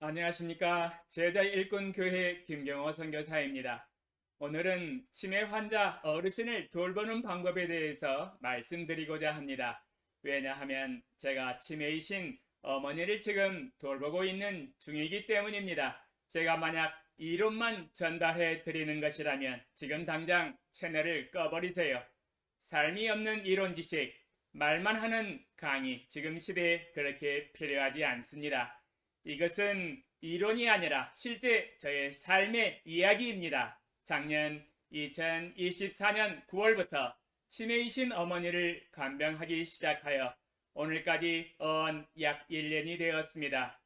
안녕하십니까. 제자의 일꾼교회 김경호 선교사입니다. 오늘은 치매 환자 어르신을 돌보는 방법에 대해서 말씀드리고자 합니다. 왜냐하면 제가 치매이신 어머니를 지금 돌보고 있는 중이기 때문입니다. 제가 만약 이론만 전달해 드리는 것이라면 지금 당장 채널을 꺼버리세요. 삶이 없는 이론 지식, 말만 하는 강의, 지금 시대에 그렇게 필요하지 않습니다. 이것은 이론이 아니라 실제 저의 삶의 이야기입니다. 작년 2024년 9월부터 치매이신 어머니를 간병하기 시작하여 오늘까지 약 1년이 되었습니다.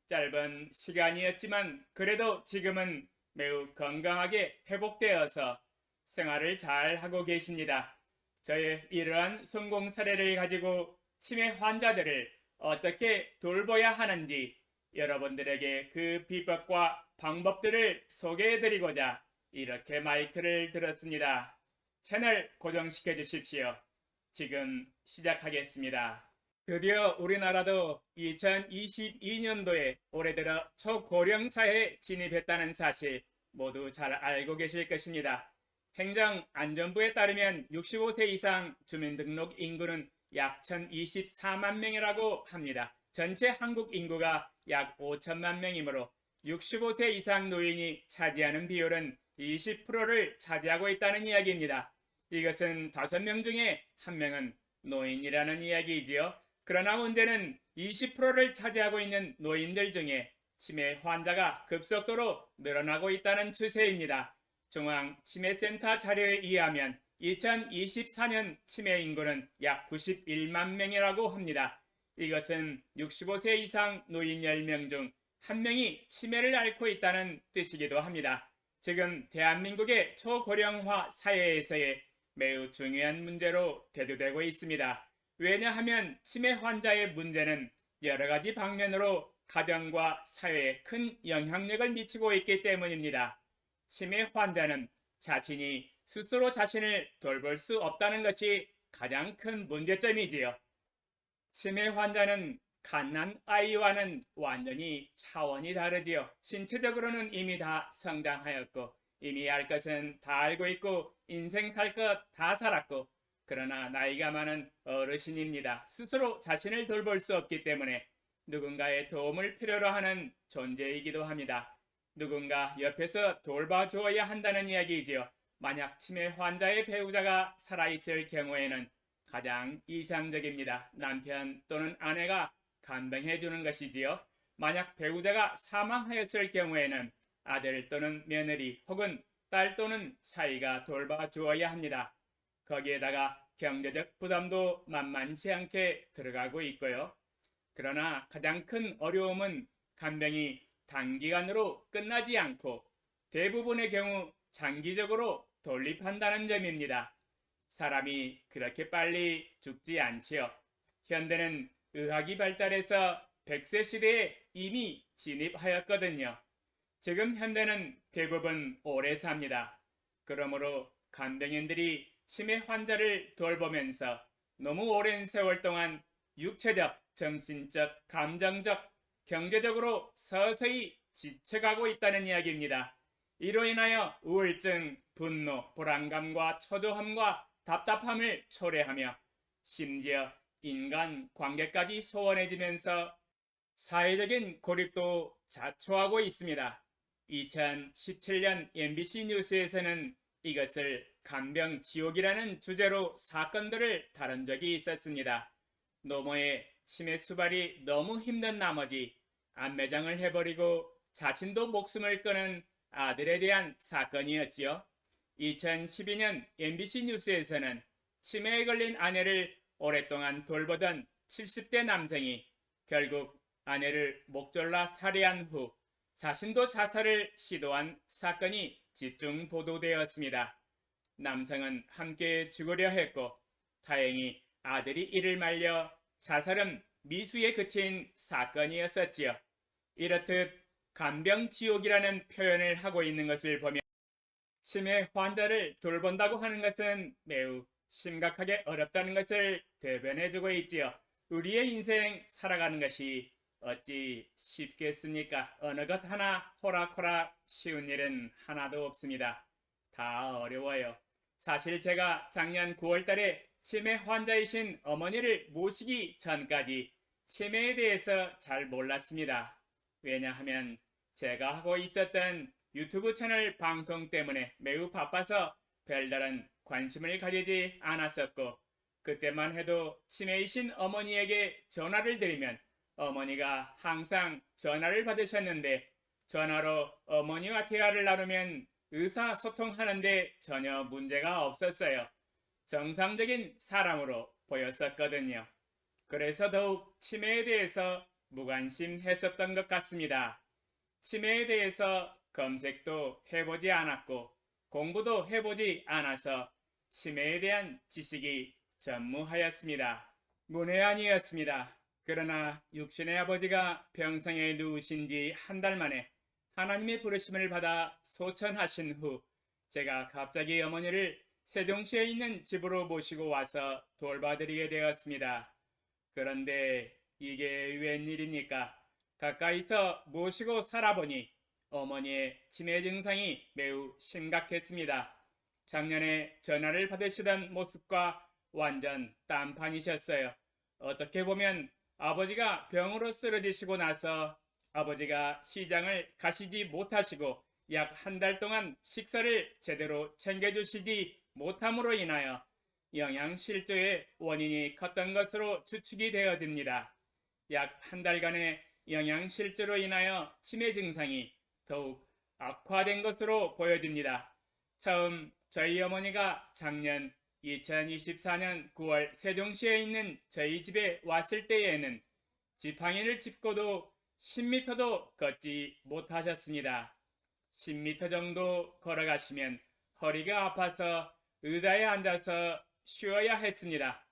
짧은 시간이었지만 그래도 지금은 매우 건강하게 회복되어서 생활을 잘 하고 계십니다. 저의 이러한 성공 사례를 가지고 치매 환자들을 어떻게 돌봐야 하는지 여러분들에게 그 비법과 방법들을 소개해드리고자 이렇게 마이크를 들었습니다. 채널 고정시켜 주십시오. 지금 시작하겠습니다. 드디어 우리나라도 2022년도에 올해 들어 초고령사회에 진입했다는 사실 모두 잘 알고 계실 것입니다. 행정안전부에 따르면 65세 이상 주민등록 인구는 약 1024만 명이라고 합니다. 전체 한국 인구가 약 5천만 명이므로 65세 이상 노인이 차지하는 비율은 20%를 차지하고 있다는 이야기입니다. 이것은 5명 중에 1명은 노인이라는 이야기이지요. 그러나 문제는 20%를 차지하고 있는 노인들 중에 치매 환자가 급속도로 늘어나고 있다는 추세입니다. 중앙치매센터 자료에 의하면 2024년 치매 인구는 약 91만 명이라고 합니다. 이것은 65세 이상 노인 10명 중 1명이 치매를 앓고 있다는 뜻이기도 합니다. 지금 대한민국의 초고령화 사회에서의 매우 중요한 문제로 대두되고 있습니다. 왜냐하면 치매 환자의 문제는 여러 가지 방면으로 가정과 사회에 큰 영향력을 미치고 있기 때문입니다. 치매 환자는 자신이 스스로 자신을 돌볼 수 없다는 것이 가장 큰 문제점이지요. 치매 환자는 갓난 아이와는 완전히 차원이 다르지요. 신체적으로는 이미 다 성장하였고 이미 알 것은 다 알고 있고 인생 살 것 다 살았고 그러나 나이가 많은 어르신입니다. 스스로 자신을 돌볼 수 없기 때문에 누군가의 도움을 필요로 하는 존재이기도 합니다. 누군가 옆에서 돌봐주어야 한다는 이야기이지요. 만약 치매 환자의 배우자가 살아있을 경우에는 가장 이상적입니다. 남편 또는 아내가 간병해 주는 것이지요. 만약 배우자가 사망하였을 경우에는 아들 또는 며느리 혹은 딸 또는 사위가 돌봐주어야 합니다. 거기에다가 경제적 부담도 만만치 않게 들어가고 있고요. 그러나 가장 큰 어려움은 간병이 단기간으로 끝나지 않고 대부분의 경우 장기적으로 돌입한다는 점입니다. 사람이 그렇게 빨리 죽지 않지요. 현대는 의학이 발달해서 100세 시대에 이미 진입하였거든요. 지금 현대는 대부분 오래 삽니다. 그러므로 간병인들이 치매 환자를 돌보면서 너무 오랜 세월 동안 육체적, 정신적, 감정적, 경제적으로 서서히 지쳐가고 있다는 이야기입니다. 이로 인하여 우울증, 분노, 불안감과 초조함과 답답함을 초래하며 심지어 인간 관계까지 소원해지면서 사회적인 고립도 자초하고 있습니다. 2017년 MBC 뉴스에서는 이것을 간병 지옥이라는 주제로 사건들을 다룬 적이 있었습니다. 노모의 치매 수발이 너무 힘든 나머지 안매장을 해버리고 자신도 목숨을 끊은 아들에 대한 사건이었지요. 2012년 MBC 뉴스에서는 치매에 걸린 아내를 오랫동안 돌보던 70대 남성이 결국 아내를 목졸라 살해한 후 자신도 자살을 시도한 사건이 집중 보도되었습니다. 남성은 함께 죽으려 했고 다행히 아들이 이를 말려 자살은 미수에 그친 사건이었었지요. 이렇듯 간병지옥이라는 표현을 하고 있는 것을 보면 치매 환자를 돌본다고 하는 것은 매우 심각하게 어렵다는 것을 대변해주고 있지요. 우리의 인생 살아가는 것이 어찌 쉽겠습니까? 어느 것 하나 호락호락 쉬운 일은 하나도 없습니다. 다 어려워요. 사실 제가 작년 9월 달에 치매 환자이신 어머니를 모시기 전까지 치매에 대해서 잘 몰랐습니다. 왜냐하면 제가 하고 있었던 유튜브 채널 방송 때문에 매우 바빠서 별다른 관심을 가지지 않았었고, 그때만 해도 치매이신 어머니에게 전화를 드리면 어머니가 항상 전화를 받으셨는데, 전화로 어머니와 대화를 나누면 의사소통하는데 전혀 문제가 없었어요. 정상적인 사람으로 보였었거든요. 그래서 더욱 치매에 대해서 무관심했었던 것 같습니다. 치매에 대해서 검색도 해보지 않았고 공부도 해보지 않아서 치매에 대한 지식이 전무하였습니다. 문외한이었습니다. 그러나 육신의 아버지가 병상에 누우신 지 한 달 만에 하나님의 부르심을 받아 소천하신 후 제가 갑자기 어머니를 세종시에 있는 집으로 모시고 와서 돌봐드리게 되었습니다. 그런데 이게 웬일입니까? 가까이서 모시고 살아보니 어머니의 치매 증상이 매우 심각했습니다. 작년에 전화를 받으시던 모습과 완전 딴판이셨어요. 어떻게 보면 아버지가 병으로 쓰러지시고 나서 아버지가 시장을 가시지 못하시고 약 한 달 동안 식사를 제대로 챙겨주시지 못함으로 인하여 영양실조의 원인이 컸던 것으로 추측이 되어집니다. 약 한 달간의 영양실조로 인하여 치매 증상이 더욱 악화된 것으로 보여집니다. 처음 저희 어머니가 작년 2024년 9월 세종시에 있는 저희 집에 왔을 때에는 지팡이를 짚고도 10m도 걷지 못하셨습니다. 10m 정도 걸어가시면 허리가 아파서 의자에 앉아서 쉬어야 했습니다.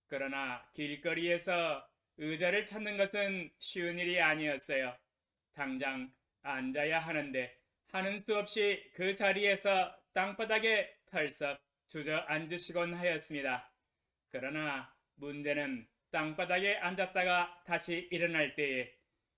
그러나 길거리에서 의자를 찾는 것은 쉬운 일이 아니었어요. 당장 앉아야 하는데 하는 수 없이 그 자리에서 땅바닥에 털썩 주저앉으시곤 하였습니다. 그러나 문제는 땅바닥에 앉았다가 다시 일어날 때에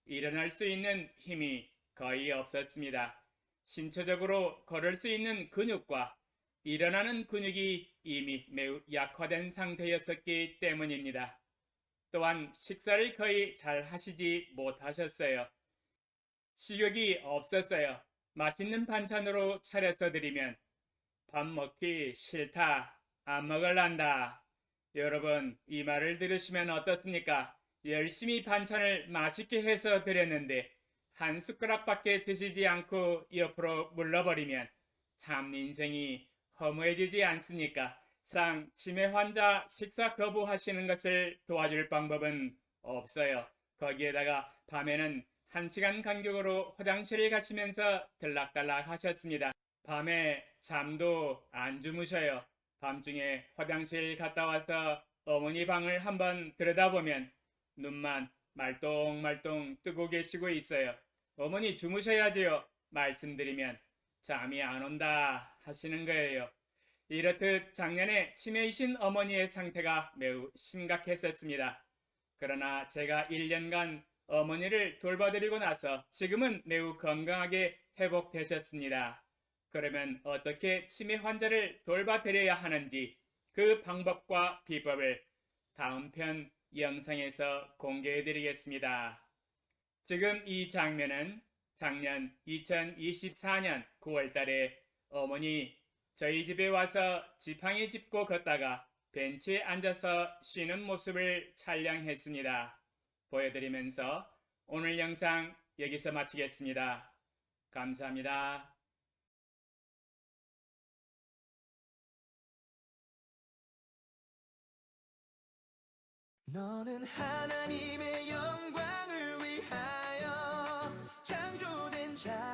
일어날 수 있는 힘이 거의 없었습니다. 신체적으로 걸을 수 있는 근육과 일어나는 근육이 이미 매우 약화된 상태였었기 때문입니다. 또한 식사를 거의 잘 하시지 못하셨어요. 식욕이 없었어요. 맛있는 반찬으로 차려서 드리면 밥 먹기 싫다, 안 먹을란다. 여러분, 이 말을 들으시면 어떻습니까? 열심히 반찬을 맛있게 해서 드렸는데 한 숟가락밖에 드시지 않고 옆으로 물러버리면 참 인생이 허무해지지 않습니까? 상 치매 환자 식사 거부하시는 것을 도와줄 방법은 없어요. 거기에다가 밤에는 1시간 간격으로 화장실을 가시면서 들락달락 하셨습니다. 밤에 잠도 안 주무셔요. 밤중에 화장실 갔다 와서 어머니 방을 한번 들여다보면 눈만 말똥말똥 뜨고 계시고 있어요. 어머니 주무셔야지요. 말씀드리면 잠이 안 온다 하시는 거예요. 이렇듯 작년에 치매이신 어머니의 상태가 매우 심각했었습니다. 그러나 제가 1년간 어머니를 돌봐드리고 나서 지금은 매우 건강하게 회복되셨습니다. 그러면 어떻게 치매 환자를 돌봐드려야 하는지 그 방법과 비법을 다음 편 영상에서 공개해드리겠습니다. 지금 이 장면은 작년 2024년 9월 달에 어머니 저희 집에 와서 지팡이 짚고 걷다가 벤치에 앉아서 쉬는 모습을 촬영했습니다. 보여드리면서 오늘 영상 여기서 마치겠습니다. 감사합니다. 너는 하나님의 영광을 위하여 창조된 자